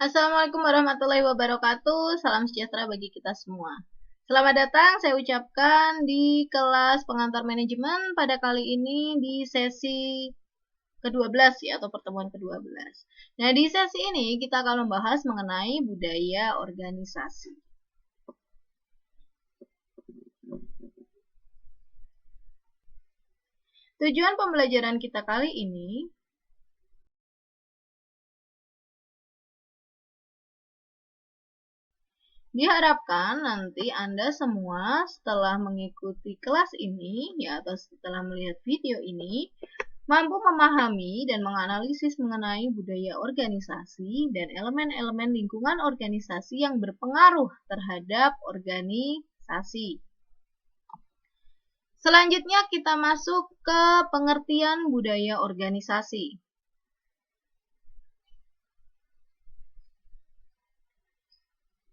Assalamualaikum warahmatullahi wabarakatuh. Salam sejahtera bagi kita semua. Selamat datang saya ucapkan di kelas pengantar manajemen pada kali ini di sesi ke-12 ya, atau pertemuan ke-12. Nah, di sesi ini kita akan membahas mengenai budaya organisasi. Tujuan pembelajaran kita kali ini diharapkan nanti Anda semua setelah mengikuti kelas ini ya, atau setelah melihat video ini mampu memahami dan menganalisis mengenai budaya organisasi dan elemen-elemen lingkungan organisasi yang berpengaruh terhadap organisasi. Selanjutnya kita masuk ke pengertian budaya organisasi.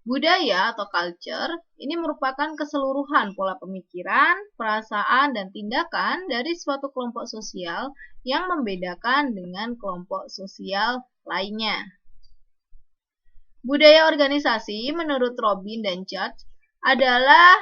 Budaya atau culture ini merupakan keseluruhan pola pemikiran, perasaan, dan tindakan dari suatu kelompok sosial yang membedakan dengan kelompok sosial lainnya. Budaya organisasi menurut Robin dan Judge adalah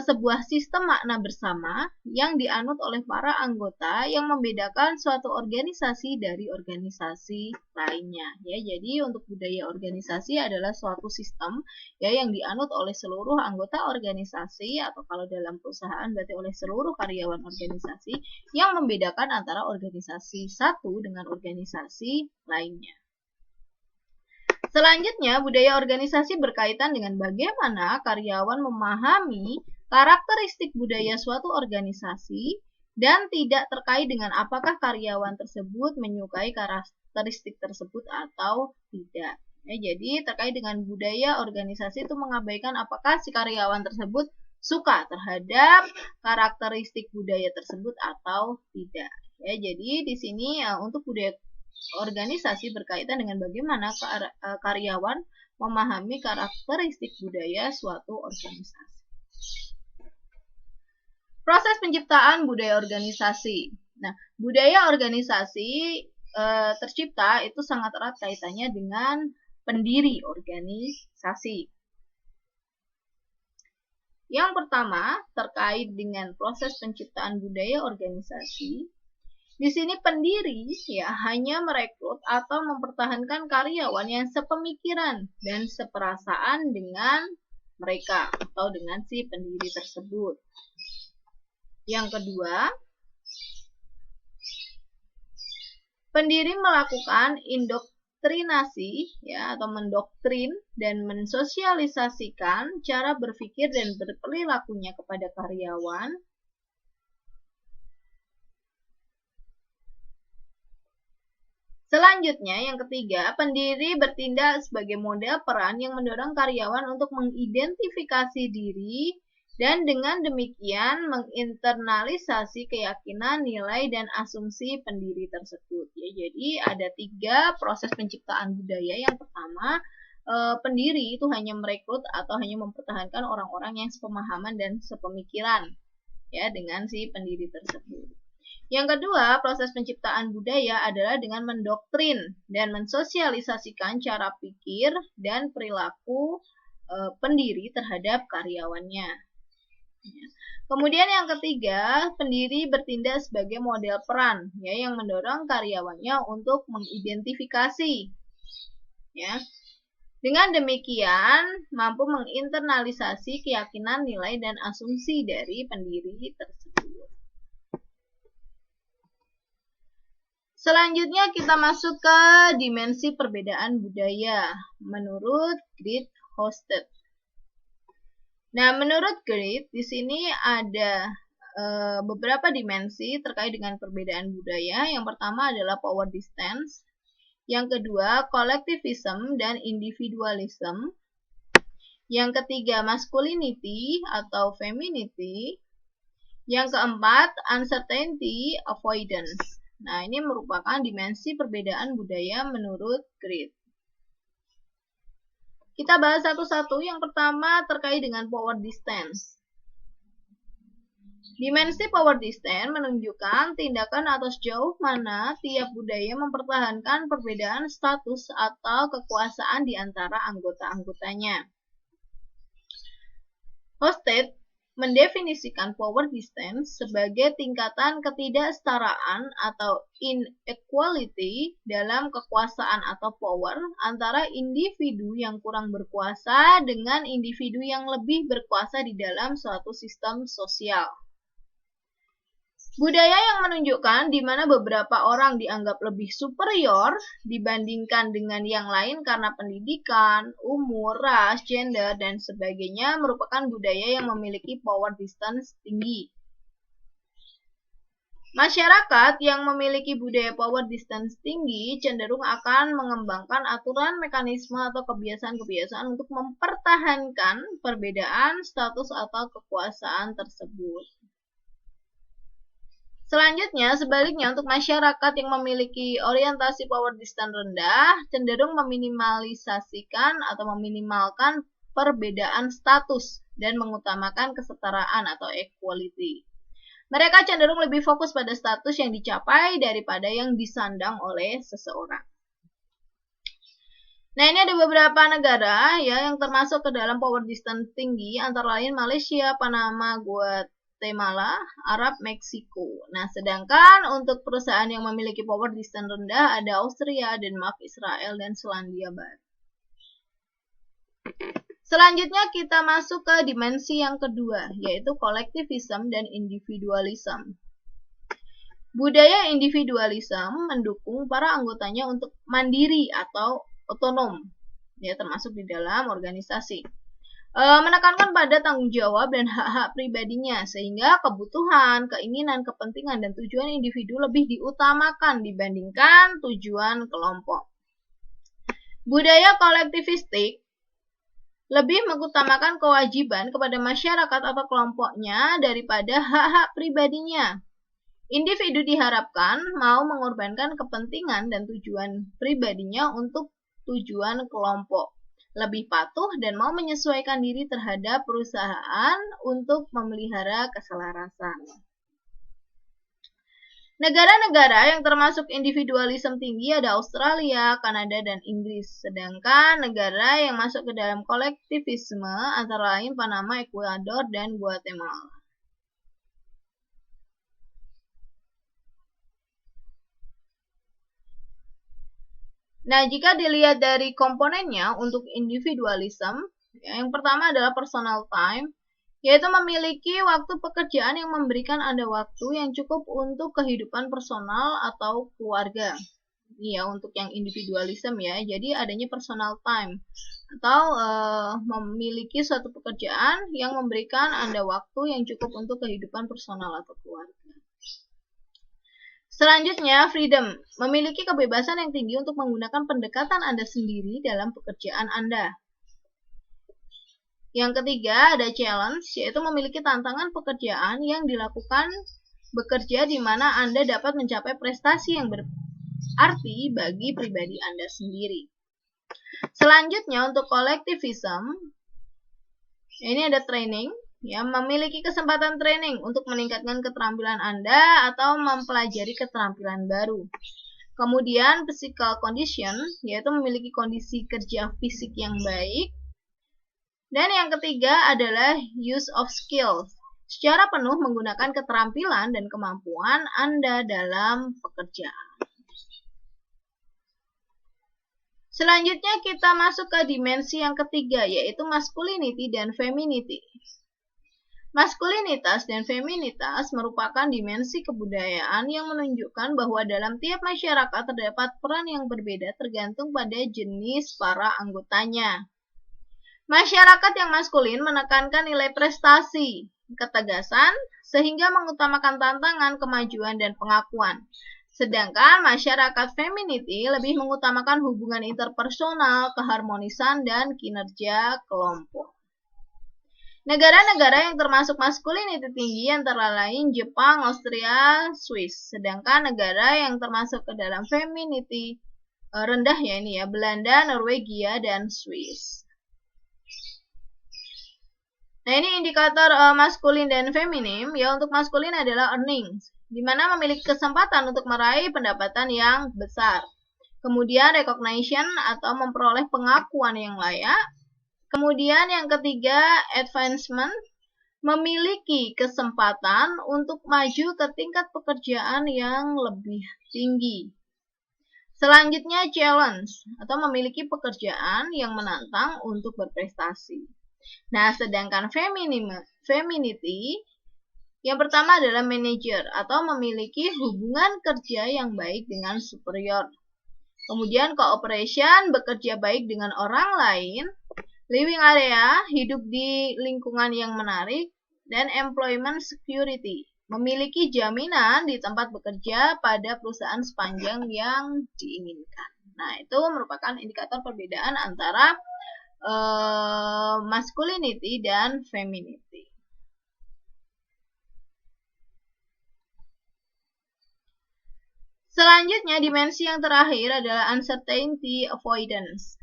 sebuah sistem makna bersama yang dianut oleh para anggota yang membedakan suatu organisasi dari organisasi lainnya. Ya, jadi untuk budaya organisasi adalah suatu sistem ya yang dianut oleh seluruh anggota organisasi, atau kalau dalam perusahaan berarti oleh seluruh karyawan organisasi, yang membedakan antara organisasi satu dengan organisasi lainnya. Selanjutnya, budaya organisasi berkaitan dengan bagaimana karyawan memahami karakteristik budaya suatu organisasi dan tidak terkait dengan apakah karyawan tersebut menyukai karakteristik tersebut atau tidak. Ya, jadi terkait dengan budaya organisasi itu mengabaikan apakah si karyawan tersebut suka terhadap karakteristik budaya tersebut atau tidak. Ya, jadi di sini untuk budaya organisasi berkaitan dengan bagaimana karyawan memahami karakteristik budaya suatu organisasi. Proses penciptaan budaya organisasi. Nah, budaya organisasi tercipta itu sangat erat kaitannya dengan pendiri organisasi. Yang pertama, terkait dengan proses penciptaan budaya organisasi. Di sini pendiri ya hanya merekrut atau mempertahankan karyawan yang sepemikiran dan seperasaan dengan mereka atau dengan si pendiri tersebut. Yang kedua, pendiri melakukan indoktrinasi ya atau mendoktrin dan mensosialisasikan cara berpikir dan berperilakunya kepada karyawan. Selanjutnya, yang ketiga, pendiri bertindak sebagai model peran yang mendorong karyawan untuk mengidentifikasi diri dan dengan demikian menginternalisasi keyakinan, nilai, dan asumsi pendiri tersebut. Ya, jadi ada 3 proses penciptaan budaya. Yang pertama, pendiri itu hanya merekrut atau hanya mempertahankan orang-orang yang sepemahaman dan sepemikiran ya dengan si pendiri tersebut. Yang kedua, proses penciptaan budaya adalah dengan mendoktrin dan mensosialisasikan cara pikir dan perilaku pendiri terhadap karyawannya. Kemudian yang ketiga, pendiri bertindak sebagai model peran ya yang mendorong karyawannya untuk mengidentifikasi ya. Dengan demikian mampu menginternalisasi keyakinan, nilai, dan asumsi dari pendiri tersebut. Selanjutnya kita masuk ke dimensi perbedaan budaya menurut Great Hosted. Nah, menurut Great di sini ada beberapa dimensi terkait dengan perbedaan budaya. Yang pertama adalah power distance, yang kedua collectivism dan individualism, yang ketiga masculinity atau femininity, yang keempat uncertainty avoidance. Nah, ini merupakan dimensi perbedaan budaya menurut Great. Kita bahas satu-satu. Yang pertama terkait dengan power distance. Dimensi power distance menunjukkan tindakan atau sejauh mana tiap budaya mempertahankan perbedaan status atau kekuasaan di antara anggota-anggotanya. Hofstede mendefinisikan power distance sebagai tingkatan ketidaksetaraan atau inequality dalam kekuasaan atau power antara individu yang kurang berkuasa dengan individu yang lebih berkuasa di dalam suatu sistem sosial. Budaya yang menunjukkan di mana beberapa orang dianggap lebih superior dibandingkan dengan yang lain karena pendidikan, umur, ras, gender, dan sebagainya merupakan budaya yang memiliki power distance tinggi. Masyarakat yang memiliki budaya power distance tinggi cenderung akan mengembangkan aturan, mekanisme, atau kebiasaan-kebiasaan untuk mempertahankan perbedaan status atau kekuasaan tersebut. Selanjutnya, sebaliknya untuk masyarakat yang memiliki orientasi power distance rendah, cenderung meminimalisasikan atau meminimalkan perbedaan status dan mengutamakan kesetaraan atau equality. Mereka cenderung lebih fokus pada status yang dicapai daripada yang disandang oleh seseorang. Nah, ini ada beberapa negara ya yang termasuk ke dalam power distance tinggi, antara lain Malaysia, Panama, Guatemala, Arab, Meksiko. Nah, sedangkan untuk perusahaan yang memiliki power distance rendah ada Austria, Denmark, Israel, dan Selandia Baru. Selanjutnya kita masuk ke dimensi yang kedua, yaitu kolektivisme dan individualisme. Budaya individualisme mendukung para anggotanya untuk mandiri atau otonom, ya termasuk di dalam organisasi. Menekankan pada tanggung jawab dan hak-hak pribadinya, sehingga kebutuhan, keinginan, kepentingan, dan tujuan individu lebih diutamakan dibandingkan tujuan kelompok. Budaya kolektivistik lebih mengutamakan kewajiban kepada masyarakat atau kelompoknya daripada hak-hak pribadinya. Individu diharapkan mau mengorbankan kepentingan dan tujuan pribadinya untuk tujuan kelompok, lebih patuh dan mau menyesuaikan diri terhadap perusahaan untuk memelihara keselarasan. Negara-negara yang termasuk individualisme tinggi ada Australia, Kanada, dan Inggris. Sedangkan negara yang masuk ke dalam kolektivisme antara lain Panama, Ekuador, dan Guatemala. Nah, jika dilihat dari komponennya untuk individualisme, yang pertama adalah personal time, yaitu memiliki waktu pekerjaan yang memberikan Anda waktu yang cukup untuk kehidupan personal atau keluarga. Ya, untuk yang individualisme ya, jadi adanya personal time atau memiliki suatu pekerjaan yang memberikan Anda waktu yang cukup untuk kehidupan personal atau keluarga. Selanjutnya, freedom, memiliki kebebasan yang tinggi untuk menggunakan pendekatan Anda sendiri dalam pekerjaan Anda. Yang ketiga, ada challenge, yaitu memiliki tantangan pekerjaan yang dilakukan bekerja di mana Anda dapat mencapai prestasi yang berarti bagi pribadi Anda sendiri. Selanjutnya, untuk collectivism, ini ada training, ya, memiliki kesempatan training untuk meningkatkan keterampilan Anda atau mempelajari keterampilan baru. Kemudian physical condition, yaitu memiliki kondisi kerja fisik yang baik. Dan yang ketiga adalah use of skills, secara penuh menggunakan keterampilan dan kemampuan Anda dalam pekerjaan. Selanjutnya kita masuk ke dimensi yang ketiga, yaitu masculinity dan femininity. Maskulinitas dan feminitas merupakan dimensi kebudayaan yang menunjukkan bahwa dalam tiap masyarakat terdapat peran yang berbeda tergantung pada jenis para anggotanya. Masyarakat yang maskulin menekankan nilai prestasi, ketegasan, sehingga mengutamakan tantangan, kemajuan, dan pengakuan. Sedangkan masyarakat femininity lebih mengutamakan hubungan interpersonal, keharmonisan, dan kinerja kelompok. Negara-negara yang termasuk masculinity tinggi antara lain Jepang, Austria, Swiss. Sedangkan negara yang termasuk ke dalam femininity rendah ya ini ya, Belanda, Norwegia, dan Swiss. Nah, ini indikator maskulin dan feminim. Ya, untuk maskulin adalah earnings, di mana memiliki kesempatan untuk meraih pendapatan yang besar. Kemudian recognition atau memperoleh pengakuan yang layak. Kemudian yang ketiga, advancement, memiliki kesempatan untuk maju ke tingkat pekerjaan yang lebih tinggi. Selanjutnya, challenge atau memiliki pekerjaan yang menantang untuk berprestasi. Nah, sedangkan femininity yang pertama adalah manager atau memiliki hubungan kerja yang baik dengan superior. Kemudian cooperation, bekerja baik dengan orang lain. Living area, hidup di lingkungan yang menarik. Dan employment security, memiliki jaminan di tempat bekerja pada perusahaan sepanjang yang diinginkan. Nah, itu merupakan indikator perbedaan antara masculinity dan femininity. Selanjutnya, dimensi yang terakhir adalah uncertainty avoidance.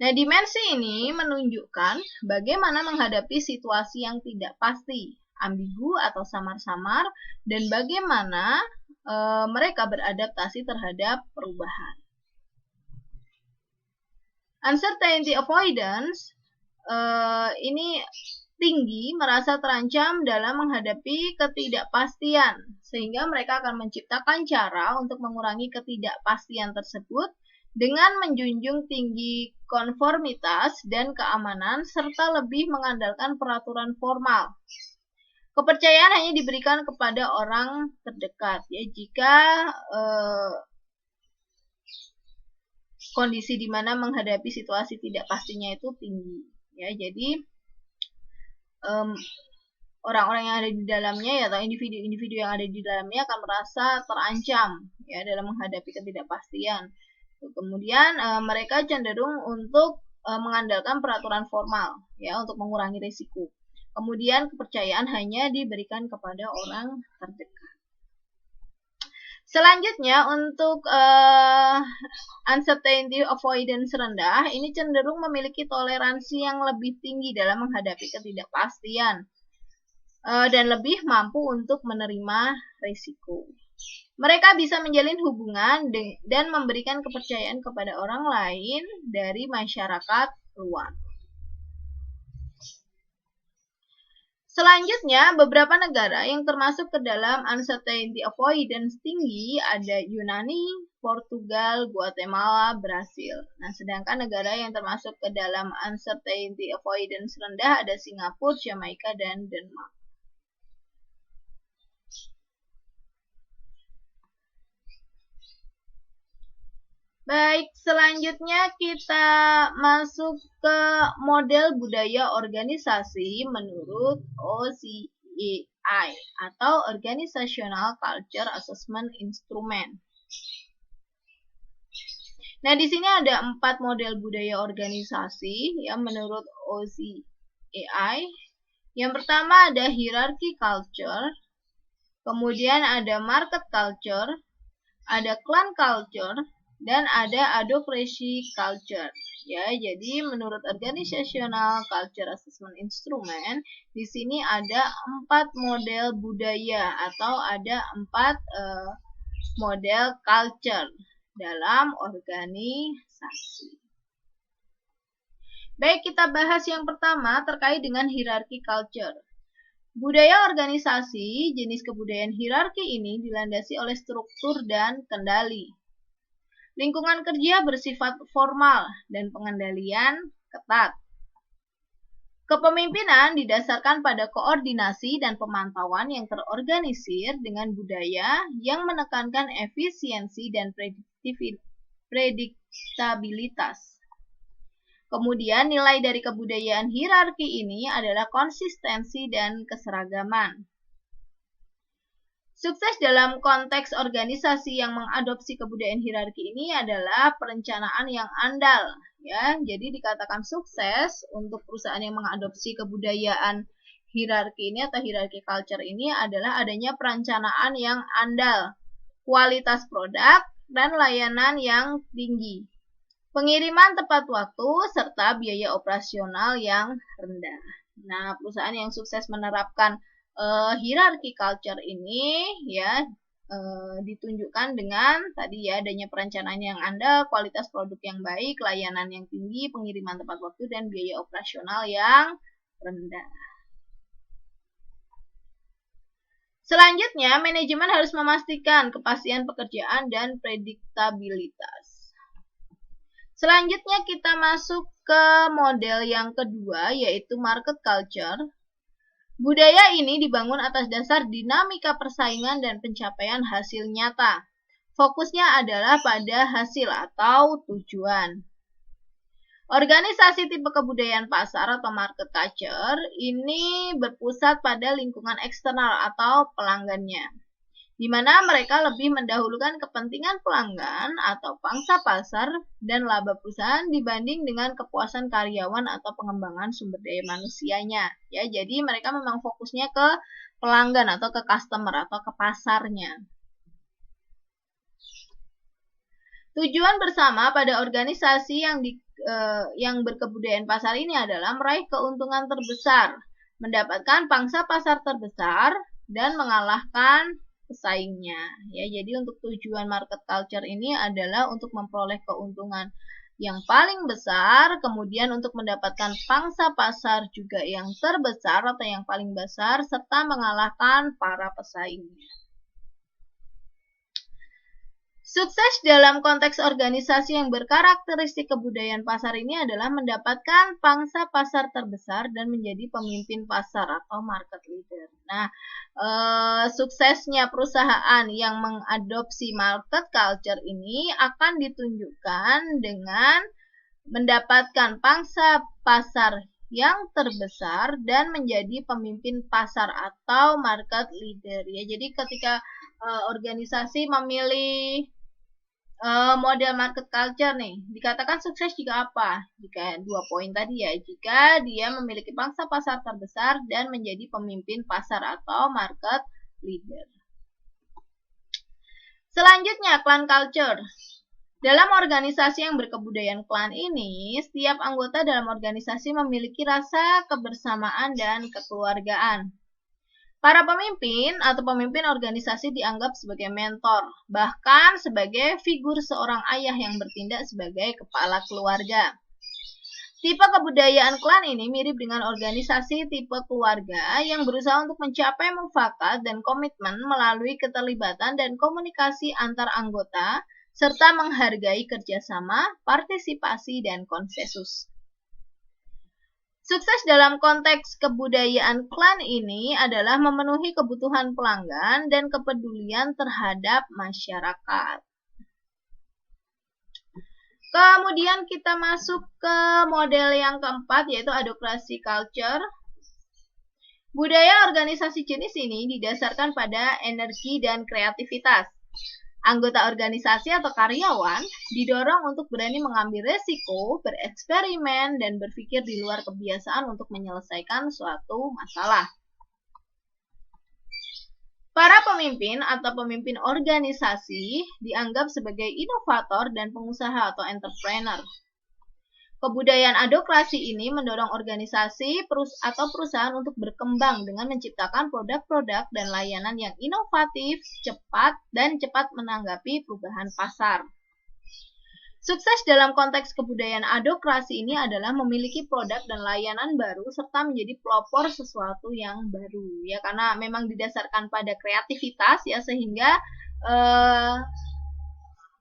Nah, dimensi ini menunjukkan bagaimana menghadapi situasi yang tidak pasti, ambigu atau samar-samar, dan bagaimana mereka beradaptasi terhadap perubahan. Uncertainty avoidance ini tinggi, merasa terancam dalam menghadapi ketidakpastian, sehingga mereka akan menciptakan cara untuk mengurangi ketidakpastian tersebut dengan menjunjung tinggi konformitas dan keamanan serta lebih mengandalkan peraturan formal. Kepercayaan hanya diberikan kepada orang terdekat, ya, jika kondisi di mana menghadapi situasi tidak pastinya itu tinggi, ya. Jadi orang-orang yang ada di dalamnya, ya, atau individu-individu yang ada di dalamnya akan merasa terancam, ya, dalam menghadapi ketidakpastian. Kemudian mereka cenderung untuk mengandalkan peraturan formal, ya, untuk mengurangi risiko. Kemudian kepercayaan hanya diberikan kepada orang terdekat. Selanjutnya, untuk uncertainty avoidance rendah, ini cenderung memiliki toleransi yang lebih tinggi dalam menghadapi ketidakpastian dan lebih mampu untuk menerima risiko. Mereka bisa menjalin hubungan dan memberikan kepercayaan kepada orang lain dari masyarakat luar. Selanjutnya, beberapa negara yang termasuk ke dalam uncertainty avoidance tinggi ada Yunani, Portugal, Guatemala, Brasil. Nah, sedangkan negara yang termasuk ke dalam uncertainty avoidance rendah ada Singapura, Jamaika, dan Denmark. Baik, selanjutnya kita masuk ke model budaya organisasi menurut OCEI atau Organizational Culture Assessment Instrument. Nah, di sini ada 4 model budaya organisasi yang menurut OCEI. Yang pertama ada hierarchy culture, kemudian ada market culture, ada clan culture, dan ada adhocracy culture, ya. Jadi menurut Organizational Culture Assessment Instrument, di sini ada 4 model budaya atau ada 4 model culture dalam organisasi. Baik, kita bahas yang pertama terkait dengan hierarchy culture. Budaya organisasi, jenis kebudayaan hierarki ini dilandasi oleh struktur dan kendali. Lingkungan kerja bersifat formal dan pengendalian ketat. Kepemimpinan didasarkan pada koordinasi dan pemantauan yang terorganisir dengan budaya yang menekankan efisiensi dan prediktabilitas. Kemudian nilai dari kebudayaan hierarki ini adalah konsistensi dan keseragaman. Sukses dalam konteks organisasi yang mengadopsi kebudayaan hierarki ini adalah perencanaan yang andal, ya. Jadi dikatakan sukses untuk perusahaan yang mengadopsi kebudayaan hierarki ini atau hierarki culture ini adalah adanya perencanaan yang andal, kualitas produk dan layanan yang tinggi. pengiriman tepat waktu, serta biaya operasional yang rendah. Nah, perusahaan yang sukses menerapkan hierarchy culture ini ya ditunjukkan dengan tadi ya adanya perencanaan yang andal, kualitas produk yang baik, layanan yang tinggi, pengiriman tepat waktu, dan biaya operasional yang rendah. Selanjutnya, manajemen harus memastikan kepastian pekerjaan dan prediktabilitas. Selanjutnya kita masuk ke model yang kedua, yaitu market culture. Budaya ini dibangun atas dasar dinamika persaingan dan pencapaian hasil nyata. Fokusnya adalah pada hasil atau tujuan. Organisasi tipe kebudayaan pasar atau market culture ini berpusat pada lingkungan eksternal atau pelanggannya, di mana mereka lebih mendahulukan kepentingan pelanggan atau pangsa pasar dan laba perusahaan dibanding dengan kepuasan karyawan atau pengembangan sumber daya manusianya. Ya, jadi mereka memang fokusnya ke pelanggan atau ke customer atau ke pasarnya. Tujuan bersama pada organisasi yang berkebudayaan pasar ini adalah meraih keuntungan terbesar, mendapatkan pangsa pasar terbesar, dan mengalahkan pesaingnya. Ya, jadi untuk tujuan market culture ini adalah untuk memperoleh keuntungan yang paling besar, kemudian untuk mendapatkan pangsa pasar juga yang terbesar atau yang paling besar, serta mengalahkan para pesaingnya. Sukses dalam konteks organisasi yang berkarakteristik kebudayaan pasar ini adalah mendapatkan pangsa pasar terbesar dan menjadi pemimpin pasar atau market leader. Nah, suksesnya perusahaan yang mengadopsi market culture ini akan ditunjukkan dengan mendapatkan pangsa pasar yang terbesar dan menjadi pemimpin pasar atau market leader. Ya, jadi ketika organisasi memilih model market culture nih, dikatakan sukses jika apa? Jika 2 poin tadi ya, jika dia memiliki pangsa pasar terbesar dan menjadi pemimpin pasar atau market leader. Selanjutnya, clan culture. Dalam organisasi yang berkebudayaan klan ini, setiap anggota dalam organisasi memiliki rasa kebersamaan dan kekeluargaan. Para pemimpin atau pemimpin organisasi dianggap sebagai mentor, bahkan sebagai figur seorang ayah yang bertindak sebagai kepala keluarga. Tipe kebudayaan klan ini mirip dengan organisasi tipe keluarga yang berusaha untuk mencapai mufakat dan komitmen melalui keterlibatan dan komunikasi antar anggota, serta menghargai kerjasama, partisipasi, dan konsensus. Sukses dalam konteks kebudayaan klan ini adalah memenuhi kebutuhan pelanggan dan kepedulian terhadap masyarakat. Kemudian kita masuk ke model yang keempat, yaitu adhokrasi culture. Budaya organisasi jenis ini didasarkan pada energi dan kreativitas. Anggota organisasi atau karyawan didorong untuk berani mengambil resiko, bereksperimen, dan berpikir di luar kebiasaan untuk menyelesaikan suatu masalah. Para pemimpin atau pemimpin organisasi dianggap sebagai inovator dan pengusaha atau entrepreneur. Kebudayaan adhokrasi ini mendorong organisasi atau perusahaan untuk berkembang dengan menciptakan produk-produk dan layanan yang inovatif, cepat menanggapi perubahan pasar. Sukses dalam konteks kebudayaan adhokrasi ini adalah memiliki produk dan layanan baru serta menjadi pelopor sesuatu yang baru. Ya, karena memang didasarkan pada kreativitas ya, sehingga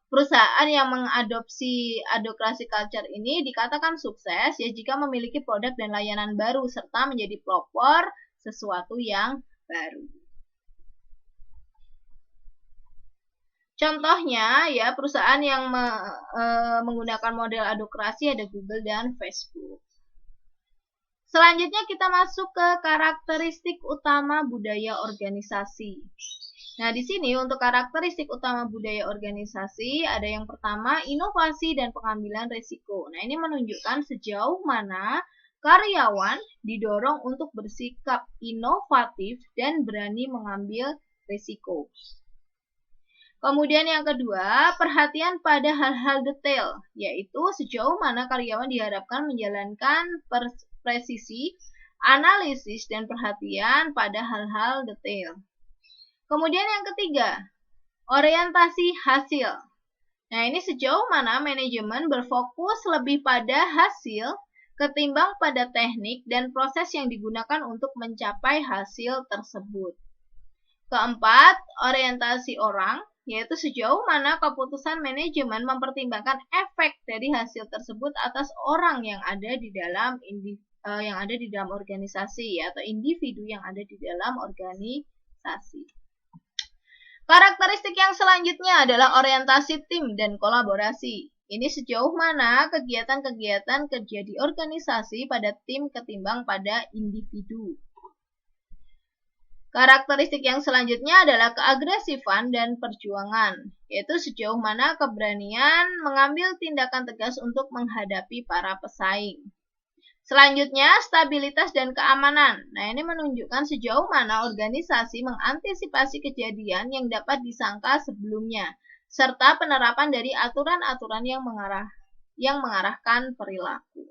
perusahaan yang mengadopsi adhokrasi culture ini dikatakan sukses ya jika memiliki produk dan layanan baru serta menjadi pelopor sesuatu yang baru. Contohnya ya, perusahaan yang menggunakan model adhokrasi ada Google dan Facebook. Selanjutnya kita masuk ke karakteristik utama budaya organisasi. Nah, di sini untuk karakteristik utama budaya organisasi ada yang pertama, inovasi dan pengambilan risiko. Nah, ini menunjukkan sejauh mana karyawan didorong untuk bersikap inovatif dan berani mengambil risiko. Kemudian yang kedua, perhatian pada hal-hal detail, yaitu sejauh mana karyawan diharapkan menjalankan presisi, analisis, dan perhatian pada hal-hal detail. Kemudian yang ketiga, orientasi hasil. Nah, ini sejauh mana manajemen berfokus lebih pada hasil ketimbang pada teknik dan proses yang digunakan untuk mencapai hasil tersebut. Keempat, orientasi orang, yaitu sejauh mana keputusan manajemen mempertimbangkan efek dari hasil tersebut atas orang yang ada di dalam organisasi atau individu yang ada di dalam organisasi. Karakteristik yang selanjutnya adalah orientasi tim dan kolaborasi. Ini sejauh mana kegiatan-kegiatan kerja di organisasi pada tim ketimbang pada individu. Karakteristik yang selanjutnya adalah keagresifan dan perjuangan, yaitu sejauh mana keberanian mengambil tindakan tegas untuk menghadapi para pesaing. Selanjutnya, stabilitas dan keamanan. Nah, ini menunjukkan sejauh mana organisasi mengantisipasi kejadian yang dapat disangka sebelumnya, serta penerapan dari aturan-aturan yang mengarahkan perilaku.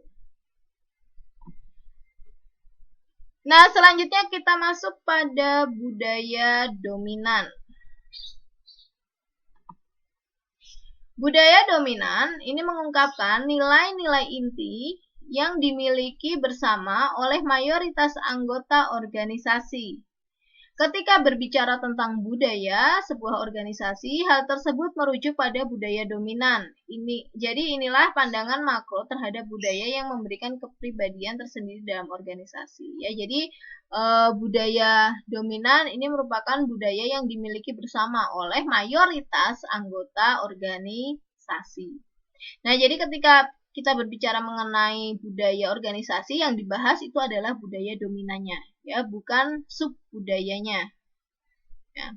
Nah, selanjutnya kita masuk pada budaya dominan. Budaya dominan ini mengungkapkan nilai-nilai inti yang dimiliki bersama oleh mayoritas anggota organisasi. Ketika berbicara tentang budaya sebuah organisasi, hal tersebut merujuk pada budaya dominan. Jadi inilah pandangan makro terhadap budaya yang memberikan kepribadian tersendiri dalam organisasi. Ya, jadi budaya dominan ini merupakan budaya yang dimiliki bersama oleh mayoritas anggota organisasi. Nah, jadi ketika kita berbicara mengenai budaya organisasi, yang dibahas itu adalah budaya dominannya, ya, bukan subbudayanya. Ya.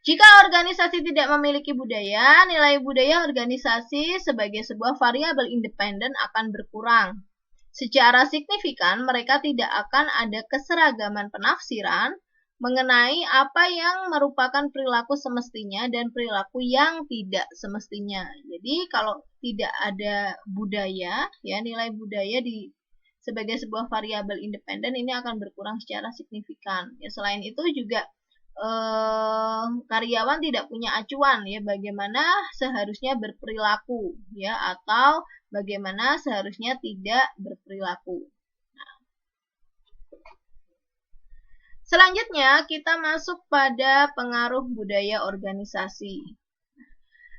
Jika organisasi tidak memiliki budaya, nilai budaya organisasi sebagai sebuah variabel independen akan berkurang. Secara signifikan, mereka tidak akan ada keseragaman penafsiran mengenai apa yang merupakan perilaku semestinya dan perilaku yang tidak semestinya. Jadi kalau tidak ada budaya, ya, nilai budaya sebagai sebuah variabel independen ini akan berkurang secara signifikan. Ya, selain itu juga karyawan tidak punya acuan, ya, bagaimana seharusnya berperilaku, ya, atau bagaimana seharusnya tidak berperilaku. Selanjutnya, kita masuk pada pengaruh budaya organisasi.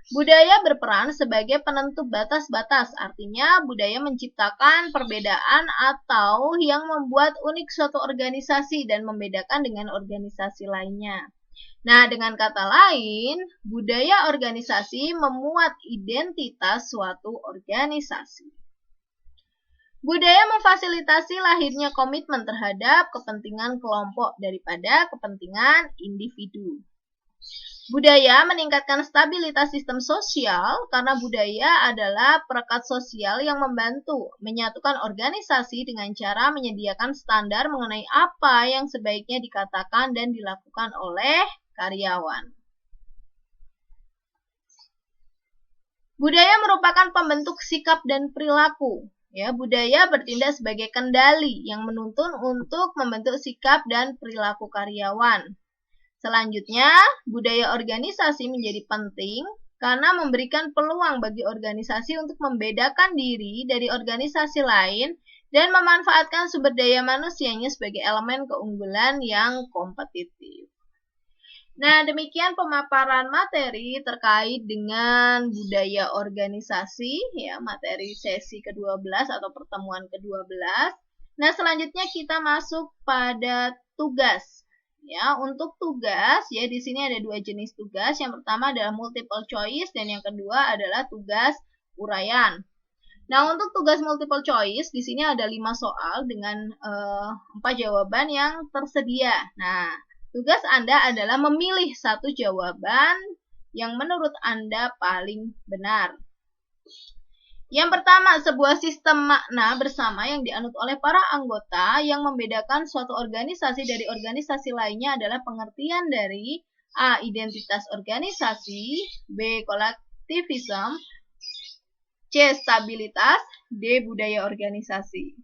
Budaya berperan sebagai penentu batas-batas, artinya budaya menciptakan perbedaan atau yang membuat unik suatu organisasi dan membedakan dengan organisasi lainnya. Nah, dengan kata lain, budaya organisasi memuat identitas suatu organisasi. Budaya memfasilitasi lahirnya komitmen terhadap kepentingan kelompok daripada kepentingan individu. Budaya meningkatkan stabilitas sistem sosial karena budaya adalah perekat sosial yang membantu menyatukan organisasi dengan cara menyediakan standar mengenai apa yang sebaiknya dikatakan dan dilakukan oleh karyawan. Budaya merupakan pembentuk sikap dan perilaku. Ya, budaya bertindak sebagai kendali yang menuntun untuk membentuk sikap dan perilaku karyawan. Selanjutnya, budaya organisasi menjadi penting karena memberikan peluang bagi organisasi untuk membedakan diri dari organisasi lain dan memanfaatkan sumber daya manusianya sebagai elemen keunggulan yang kompetitif. Nah, demikian pemaparan materi terkait dengan budaya organisasi, ya, materi sesi ke-12 atau pertemuan ke-12. Nah, selanjutnya kita masuk pada tugas. Ya, untuk tugas, ya, di sini ada dua jenis tugas. Yang pertama adalah multiple choice dan yang kedua adalah tugas uraian. Nah, untuk tugas multiple choice di sini ada 5 soal dengan 4 jawaban yang tersedia. Nah, tugas Anda adalah memilih satu jawaban yang menurut Anda paling benar. Yang pertama, sebuah sistem makna bersama yang dianut oleh para anggota yang membedakan suatu organisasi dari organisasi lainnya adalah pengertian dari A. Identitas organisasi, B. Kolektivisme, C. Stabilitas, D. Budaya organisasi.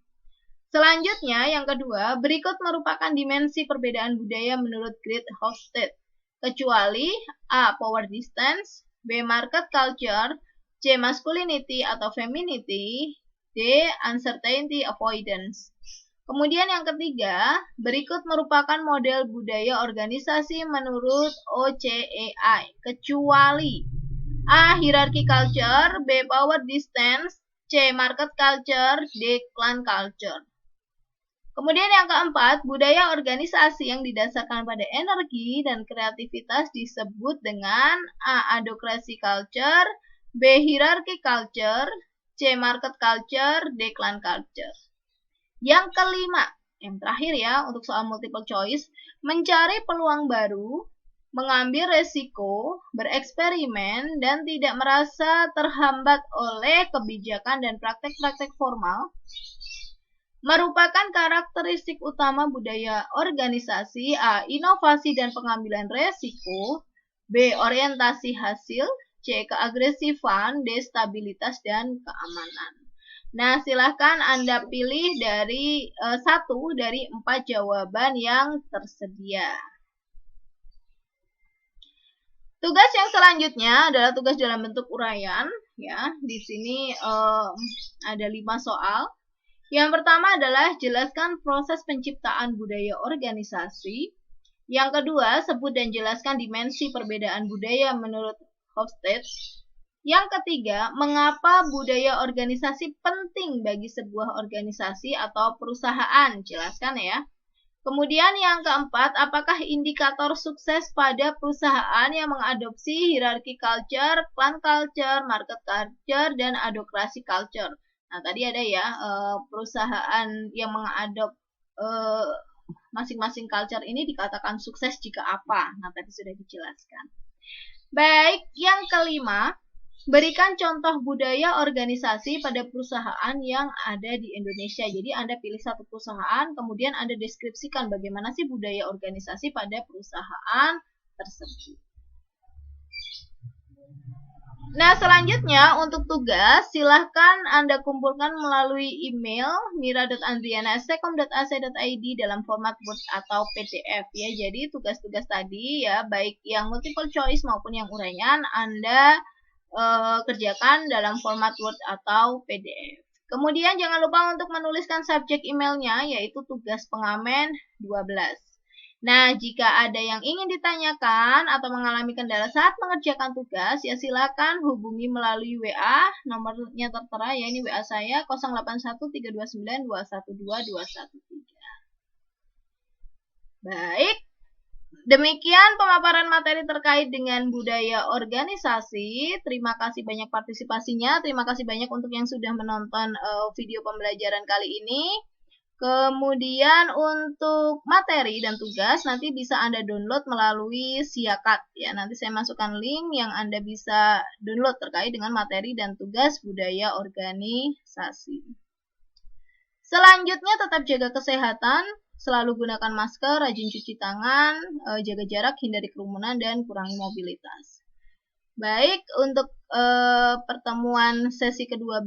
Selanjutnya, yang kedua, berikut merupakan dimensi perbedaan budaya menurut Great Hofstede, kecuali A. Power distance, B. Market culture, C. Masculinity atau femininity, D. Uncertainty avoidance. Kemudian yang ketiga, berikut merupakan model budaya organisasi menurut OCEI, kecuali A. Hierarchy culture, B. Power distance, C. Market culture, D. clan culture. Kemudian yang keempat, budaya organisasi yang didasarkan pada energi dan kreativitas disebut dengan A. Adhocracy culture, B. Hierarchy culture, C. Market culture, D. clan culture. Yang kelima, yang terakhir ya, untuk soal multiple choice, mencari peluang baru, mengambil resiko, bereksperimen, dan tidak merasa terhambat oleh kebijakan dan praktek-praktek formal, merupakan karakteristik utama budaya organisasi. A. Inovasi dan pengambilan resiko, B. Orientasi hasil, C. Keagresifan, D. Stabilitas dan keamanan. Nah, silahkan Anda pilih dari 1 dari 4 jawaban yang tersedia. Tugas yang selanjutnya adalah tugas dalam bentuk uraian. Ya, di sini ada 5 soal. Yang pertama adalah jelaskan proses penciptaan budaya organisasi. Yang kedua, sebut dan jelaskan dimensi perbedaan budaya menurut Hofstede. Yang ketiga, mengapa budaya organisasi penting bagi sebuah organisasi atau perusahaan? Jelaskan ya. Kemudian yang keempat, apakah indikator sukses pada perusahaan yang mengadopsi hierarchy culture, clan culture, market culture, dan adhocracy culture? Nah, tadi ada ya, perusahaan yang mengadop masing-masing culture ini dikatakan sukses jika apa? Nah, tadi sudah dijelaskan. Baik, yang kelima, berikan contoh budaya organisasi pada perusahaan yang ada di Indonesia. Jadi Anda pilih satu perusahaan, kemudian Anda deskripsikan bagaimana sih budaya organisasi pada perusahaan tersebut. Nah, selanjutnya untuk tugas, silahkan Anda kumpulkan melalui email mira.andriana@sekom.ac.id dalam format Word atau PDF ya. Jadi tugas-tugas tadi ya, baik yang multiple choice maupun yang uraian, Anda kerjakan dalam format Word atau PDF. Kemudian jangan lupa untuk menuliskan subjek emailnya, yaitu tugas pengamen 12. Nah, jika ada yang ingin ditanyakan atau mengalami kendala saat mengerjakan tugas, ya silakan hubungi melalui WA, nomornya tertera ya, ini WA saya 081329212213. Baik. Demikian pemaparan materi terkait dengan budaya organisasi. Terima kasih banyak partisipasinya. Terima kasih banyak untuk yang sudah menonton video pembelajaran kali ini. Kemudian untuk materi dan tugas nanti bisa Anda download melalui Siakat ya. Nanti saya masukkan link yang Anda bisa download terkait dengan materi dan tugas budaya organisasi. Selanjutnya tetap jaga kesehatan. Selalu gunakan masker, rajin cuci tangan, jaga jarak, hindari kerumunan, dan kurangi mobilitas. Baik, untuk pertemuan sesi ke-12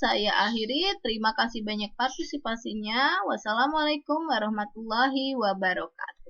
saya akhiri. Terima kasih banyak partisipasinya. Wassalamualaikum warahmatullahi wabarakatuh.